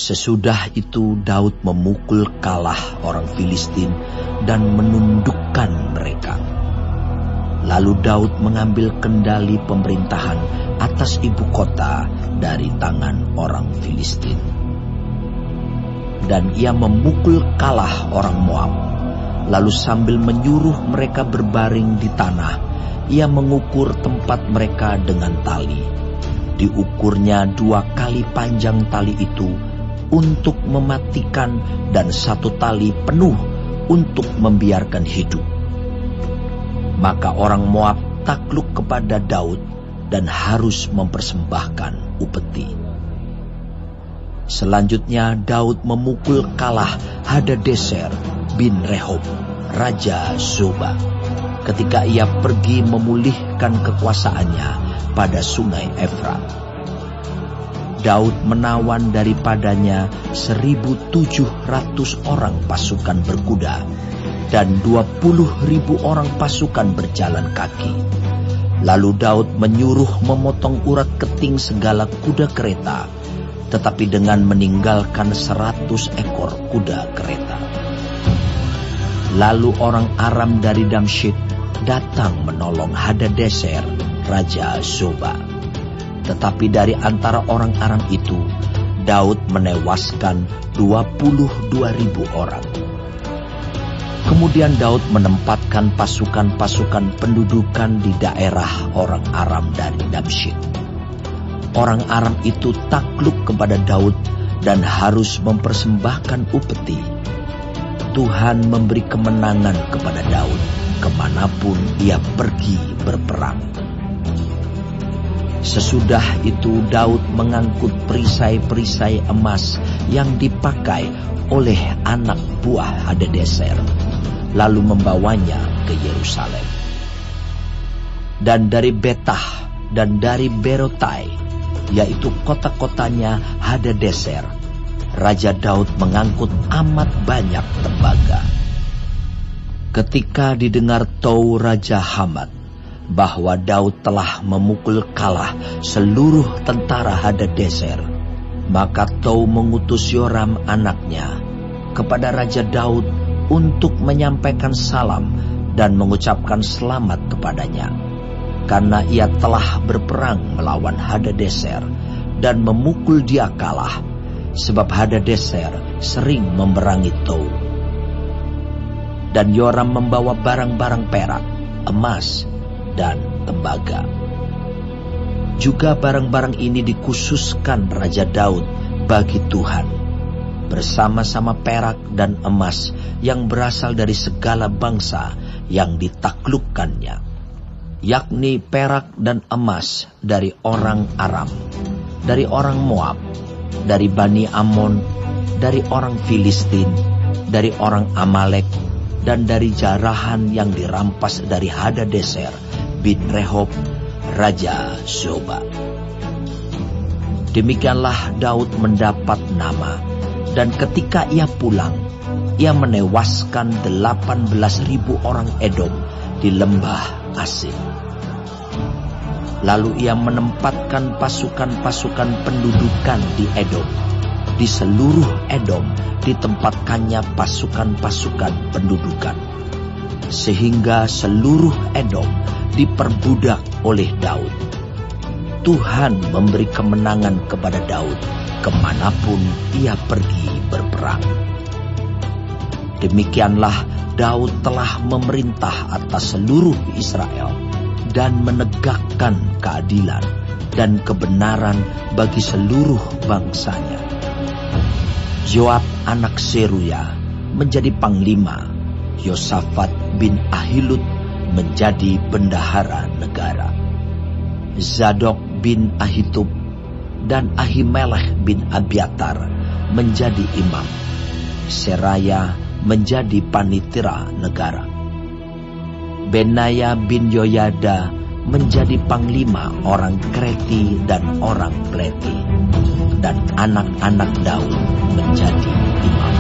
Sesudah itu Daud memukul kalah orang Filistin dan menundukkan mereka. Lalu Daud mengambil kendali pemerintahan atas ibu kota dari tangan orang Filistin. Dan ia memukul kalah orang Moab. Lalu sambil menyuruh mereka berbaring di tanah, ia mengukur tempat mereka dengan tali. Diukurnya 2 kali panjang tali itu untuk mematikan dan 1 tali penuh untuk membiarkan hidup. Maka orang Moab takluk kepada Daud dan harus mempersembahkan upeti. Selanjutnya Daud memukul kalah Hadadeser bin Rehob, Raja Zoba, ketika ia pergi memulihkan kekuasaannya pada sungai Efrat. Daud menawan daripadanya 1.700 orang pasukan berkuda dan 20.000 orang pasukan berjalan kaki. Lalu Daud menyuruh memotong urat keting segala kuda kereta, tetapi dengan meninggalkan 100 ekor kuda kereta. Lalu orang Aram dari Damsyik datang menolong Hadadeser, Raja Zoba. Tetapi dari antara orang Aram itu, Daud menewaskan 22.000 orang. Kemudian Daud menempatkan pasukan-pasukan pendudukan di daerah orang Aram dari Damsyik. Orang Aram itu takluk kepada Daud dan harus mempersembahkan upeti. Tuhan memberi kemenangan kepada Daud kemanapun ia pergi berperang. Sesudah itu Daud mengangkut perisai-perisai emas yang dipakai oleh anak buah Hadadeser, lalu membawanya ke Yerusalem. Dan dari Betah dan dari Berotai, yaitu kota-kotanya Hadadeser, Raja Daud mengangkut amat banyak tembaga. Ketika didengar Tou Raja Hamat bahwa Daud telah memukul kalah seluruh tentara Hadadeser, maka Tou mengutus Yoram anaknya kepada Raja Daud untuk menyampaikan salam dan mengucapkan selamat kepadanya, karena ia telah berperang melawan Hadadeser dan memukul dia kalah, sebab Hadadeser sering memerangi Tou. Dan Yoram membawa barang-barang perak, emas, dan tembaga. Juga barang-barang ini dikhususkan Raja Daud bagi Tuhan, bersama-sama perak dan emas yang berasal dari segala bangsa yang ditaklukkannya, yakni perak dan emas dari orang Aram, dari orang Moab, dari Bani Amon, dari orang Filistin, dari orang Amalek, dan dari jarahan yang dirampas dari Hadadeser bin Rehob, Raja Zoba. Demikianlah Daud mendapat nama, dan ketika ia pulang, ia menewaskan 18.000 orang Edom di lembah Asin. Lalu ia menempatkan pasukan-pasukan pendudukan di Edom. Di seluruh Edom ditempatkannya pasukan-pasukan pendudukan, sehingga seluruh Edom diperbudak oleh Daud. Tuhan memberi kemenangan kepada Daud kemanapun ia pergi berperang. Demikianlah Daud telah memerintah atas seluruh Israel dan menegakkan keadilan dan kebenaran bagi seluruh bangsanya. Yoab anak Seruya menjadi panglima, Yosafat bin Ahilud menjadi bendahara negara, Zadok bin Ahitub dan Ahimelech bin Abiatar menjadi imam, Seraya menjadi panitera negara, Benaya bin Yoyada menjadi panglima orang Kreti dan orang Pleti, dan anak-anak Daud menjadi imam.